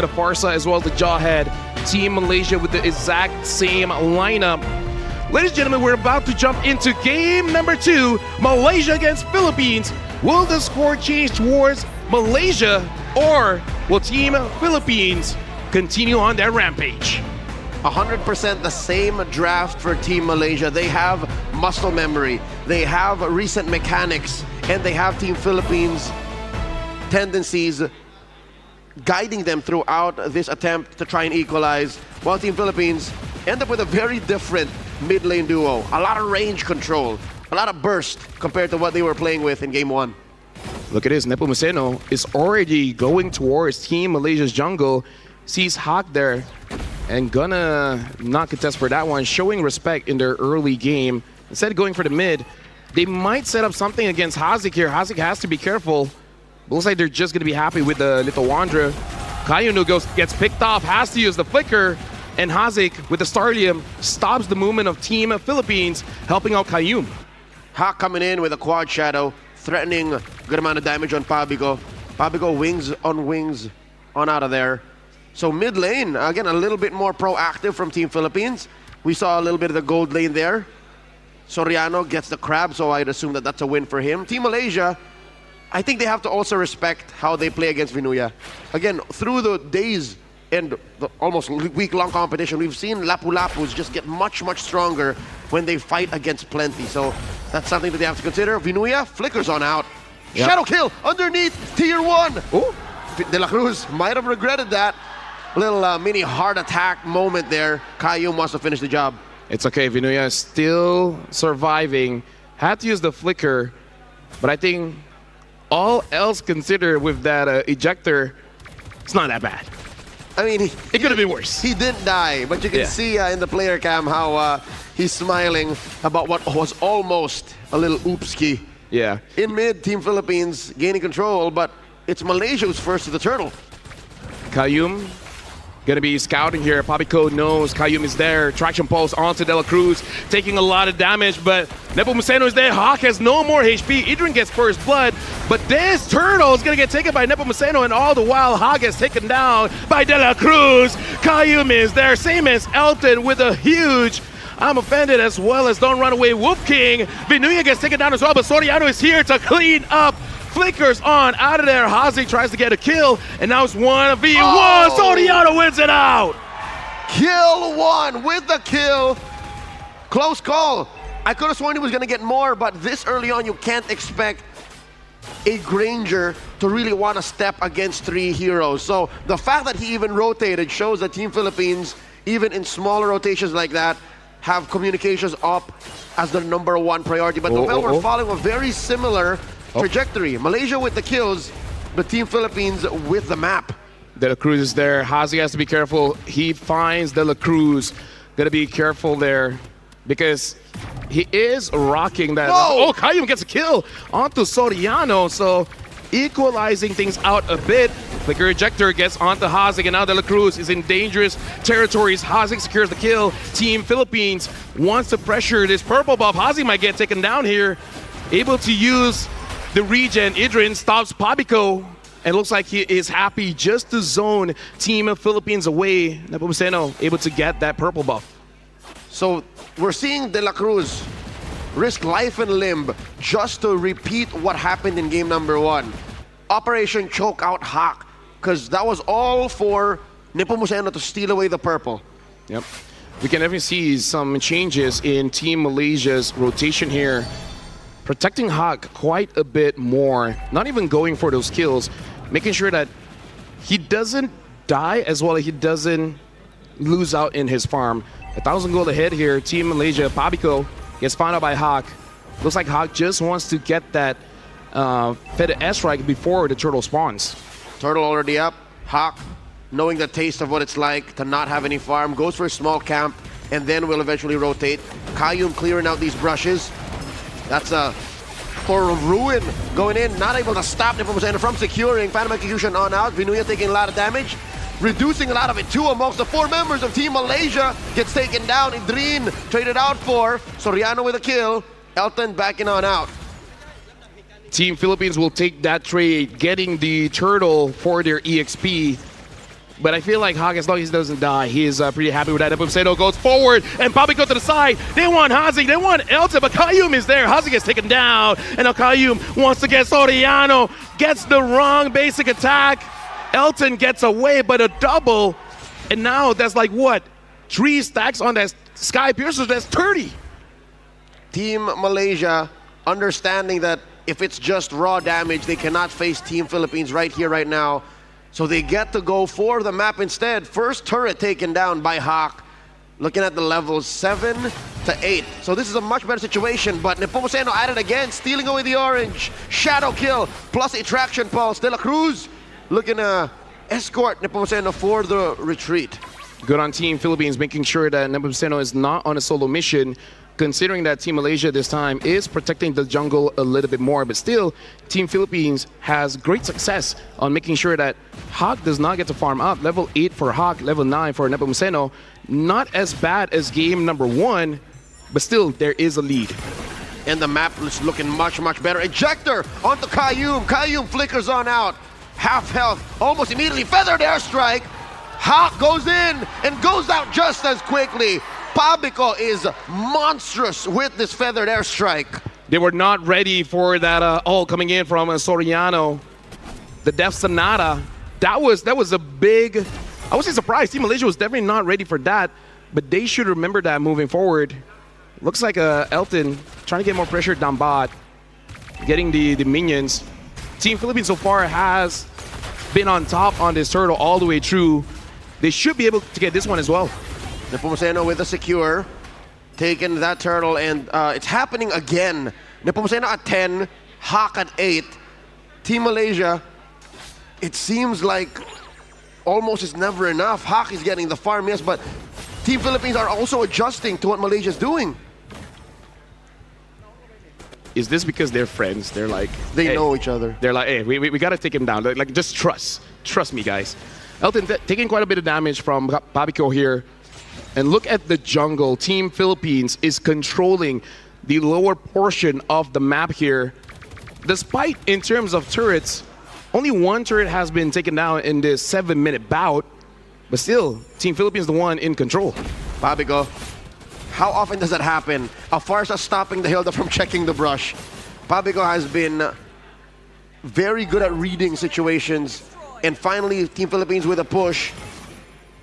The Farsa as well as the Jawhead. Team Malaysia with the exact same lineup. Ladies and gentlemen, we're about to jump into game number 2, Malaysia against Philippines. Will the score change towards Malaysia, or will Team Philippines continue on their rampage? 100% the same draft for Team Malaysia. They have muscle memory, they have recent mechanics, and they have Team Philippines' tendencies guiding them throughout this attempt to try and equalize, while Team Philippines end up with a very different mid lane duo. A lot of range control, a lot of burst compared to what they were playing with in game 1. Look at this, Nepomuceno is already going towards Team Malaysia's jungle, sees Hawk there, and gonna not contest for that one, showing respect in their early game. Instead of going for the mid, they might set up something against Hazik here. Hazik has to be careful. Looks like they're just gonna be happy with the Little Wanderer. Kayunu gets picked off, has to use the flicker, and Hazik with the Starlium stops the movement of Team Philippines, helping out Kayum. Hawk coming in with a quad shadow, threatening a good amount of damage on Pabigo. Pabigo wings on out of there. So mid lane, again, a little bit more proactive from Team Philippines. We saw a little bit of the gold lane there. Soriano gets the crab, so I'd assume that that's a win for him. Team Malaysia, I think they have to also respect how they play against Vinuya. Again, through the days and the almost week-long competition, we've seen Lapu-Lapus just get much, much stronger when they fight against Plenty. So that's something that they have to consider. Vinuya flickers on out. Yep. Shadow kill underneath tier 1. Ooh. De La Cruz might have regretted that. Little mini heart attack moment there. Kayum wants to finish the job. It's okay, Vinuya is still surviving. Had to use the flicker, but I think all else considered with that ejector, it's not that bad. I mean, it could have been worse. He didn't die, but you can see in the player cam how he's smiling about what was almost a little oopski. Yeah. In mid, Team Philippines gaining control, but it's Malaysia who's first to the turtle. Kayum gonna be scouting here. Pabico knows Kayum is there. Traction pulse onto De La Cruz, taking a lot of damage, but Nepomuceno is there. Hawk has no more HP. Idrin gets first blood, but this turtle is gonna get taken by Nepomuceno, and all the while Hawk gets taken down by De La Cruz. Kayum is there, same as Elton with a huge I'm offended, as well as Don't Run Away Wolf King. Vinuya gets taken down as well, but Soriano is here to clean up. Flickers on out of there. Hazik tries to get a kill, and now it's 1v1. Oh. Soriano wins it out. Kill 1 with the kill. Close call. I could have sworn he was going to get more, but this early on, you can't expect a Granger to really want to step against 3 heroes. So the fact that he even rotated shows that Team Philippines, even in smaller rotations like that, have communications up as their #1 priority. But we're following a very similar trajectory. Malaysia with the kills, but Team Philippines with the map. De La Cruz is there. Hazi has to be careful. He finds De La Cruz. Gotta be careful there because he is rocking that. Whoa! Oh, Kayum gets a kill onto Soriano, so equalizing things out a bit. Flicker ejector gets onto Hazik, and now De La Cruz is in dangerous territories. Hazik secures the kill. Team Philippines wants to pressure this purple buff. Hazik might get taken down here. Able to use the regen. Idrin stops Pabico, and looks like he is happy just to zone Team Philippines away. Nepomuceno able to get that purple buff. So we're seeing De La Cruz risk life and limb just to repeat what happened in game #1. Operation choke out Hawk, because that was all for Nepomuceno to steal away the purple. Yep. We can definitely see some changes in Team Malaysia's rotation here. Protecting Hawk quite a bit more, not even going for those kills, making sure that he doesn't die as well as he doesn't lose out in his farm. 1,000 gold ahead here. Team Malaysia, Pabico gets found out by Hawk. Looks like Hawk just wants to get that Fed S-Strike before the turtle spawns. Turtle already up. Hawk, knowing the taste of what it's like to not have any farm, goes for a small camp, and then will eventually rotate. Kayum clearing out these brushes. That's a for ruin going in, not able to stop Nepomuceno from securing. Phantom Execution on out. Vinuya taking a lot of damage, reducing a lot of it too amongst the 4 members of Team Malaysia. Gets taken down. Idrin traded out for Soriano with a kill. Elton backing on out. Team Philippines will take that trade, getting the turtle for their EXP. But I feel like Hawk, as long as he doesn't die, he is pretty happy with that. Nepomuceno goes forward, and Bobby goes to the side. They want Hazik, they want Elton, but Kayum is there. Hazik gets taken down, and now Kayum wants to get Soriano. Gets the wrong basic attack. Elton gets away, but a double. And now that's like, what? 3 stacks on that Sky Piercer, that's 30. Team Malaysia understanding that if it's just raw damage, they cannot face Team Philippines right here, right now. So they get to go for the map instead. First turret taken down by Hawk. Looking at the levels 7 to 8. So this is a much better situation, but Nepomuceno at it again, stealing away the orange. Shadow kill, plus a traction pulse. De La Cruz looking to escort Nepomuceno for the retreat. Good on Team Philippines, making sure that Nepomuceno is not on a solo mission, considering that Team Malaysia this time is protecting the jungle a little bit more. But still, Team Philippines has great success on making sure that Hawk does not get to farm up. Level 8 for Hawk, level 9 for Nepomuceno. Not as bad as game number 1, but still, there is a lead. And the map is looking much, much better. Ejector onto Kayum. Kayum flickers on out. Half health, almost immediately. Feathered airstrike. Hawk goes in and goes out just as quickly. Pabico is monstrous with this feathered airstrike. They were not ready for that ult coming in from Soriano. The Death Sonata. That was a big, I was surprised. Team Malaysia was definitely not ready for that, but they should remember that moving forward. Looks like Elton trying to get more pressure down bot, getting the minions. Team Philippines so far has been on top on this turtle all the way through. They should be able to get this one as well. Nepomuceno with a secure, taking that turtle, and it's happening again. Nepomuceno at 10, Hawk at 8. Team Malaysia, it seems like almost is never enough. Hawk is getting the farm, yes, but Team Philippines are also adjusting to what Malaysia's doing. Is this because they're friends? They're like, they hey, know each other. They're like, hey, we got to take him down. Like, just trust me, guys. Elton taking quite a bit of damage from Pabico here. And look at the jungle. Team Philippines is controlling the lower portion of the map here. Despite, in terms of turrets, only 1 turret has been taken down in this 7-minute bout. But still, Team Philippines the one in control. Pabico, how often does that happen? Afarsa stopping the Hilda from checking the brush. Pabico has been very good at reading situations. And finally, Team Philippines with a push.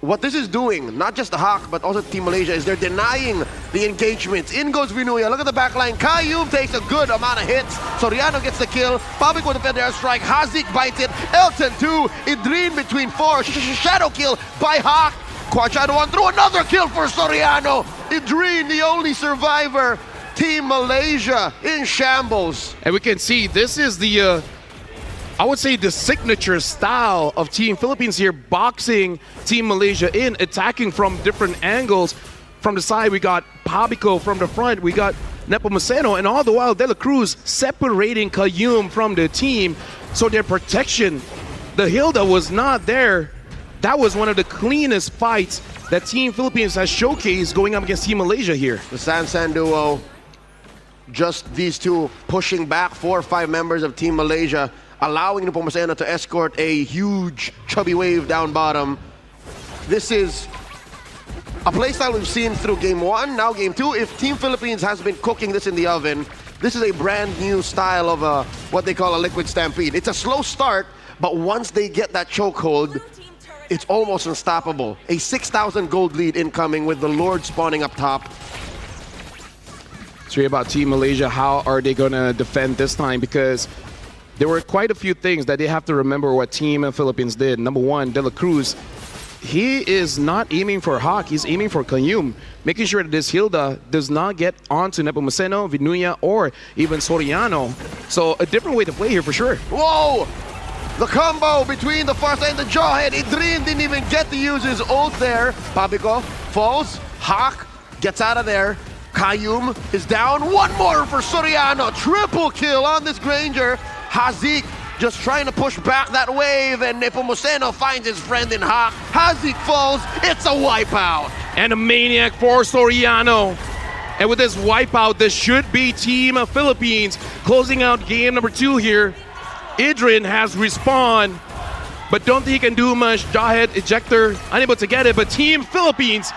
What this is doing, not just the Hawk, but also Team Malaysia, is they're denying the engagements. In goes Vinuya. Look at the back line. Kayum takes a good amount of hits. Soriano gets the kill. Pabico with the feather airstrike. Hazik bites it. Elton 2. Idrin between 4. Shadow kill by Hawk. Quad Shadow 1 through another kill for Soriano. Idrin, the only survivor. Team Malaysia in shambles. And we can see this is the I would say the signature style of Team Philippines here, boxing Team Malaysia in, attacking from different angles. From the side, we got Pabico. From the front, we got Nepomuceno. And all the while, De La Cruz separating Kayum from the team. So their protection, the Hilda was not there. That was one of the cleanest fights that Team Philippines has showcased going up against Team Malaysia here. The Sansan duo, just these two pushing back 4 or 5 members of Team Malaysia, allowing Nepomuceno to escort a huge chubby wave down bottom. This is a playstyle we've seen through game 1, now game 2. If Team Philippines has been cooking this in the oven, this is a brand new style of what they call a liquid stampede. It's a slow start, but once they get that chokehold, it's almost unstoppable. A 6,000 gold lead incoming with the Lord spawning up top. It's really about Team Malaysia. How are they going to defend this time? Because there were quite a few things that they have to remember what Team Philippines did. Number 1, De La Cruz. He is not aiming for Hawk, he's aiming for Kayum, making sure that this Hilda does not get onto Nepomuceno, Vinuya, or even Soriano. So a different way to play here for sure. Whoa! The combo between the Farsa and the Jawhead. Idrin didn't even get to use his ult there. Pabico falls. Hawk gets out of there. Kayum is down. One more for Soriano. Triple kill on this Granger. Hazik just trying to push back that wave, and Nepomuceno finds his friend in Hawk. Hazik falls. It's a wipeout. And a maniac for Soriano. And with this wipeout, this should be Team Philippines closing out game number 2 here. Idrin has respawned. but don't think he can do much. Jawhead, Ejector, unable to get it, but Team Philippines